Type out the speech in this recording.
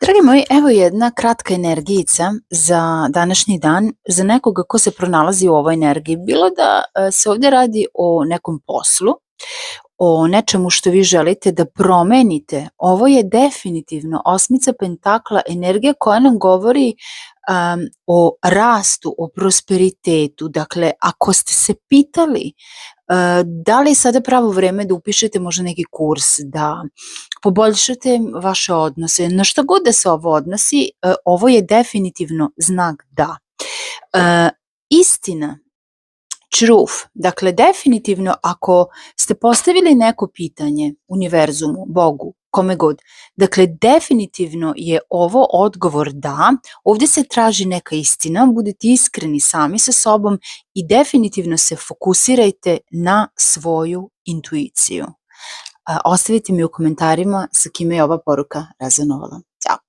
Dragi moji, evo jedna kratka energijica za današnji dan, za nekoga ko se pronalazi u ovoj energiji. Bilo da se ovdje radi o nekom poslu, o nečemu što vi želite da promenite. Ovo je definitivno osmica pentakla, energija koja nam govori o rastu, o prosperitetu. Dakle, ako ste se pitali da li je sada pravo vreme da upišete možda neki kurs, da poboljšate vaše odnose, na što god da se ovo odnosi, ovo je definitivno znak da. Istina, truth, dakle definitivno ako ste postavili neko pitanje univerzumu, Bogu, kome god, dakle definitivno je ovo odgovor da, ovdje se traži neka istina, budite iskreni sami sa sobom i definitivno se fokusirajte na svoju intuiciju. Ostavite mi u komentarima sa kime je ova poruka rezonovala. Ćao!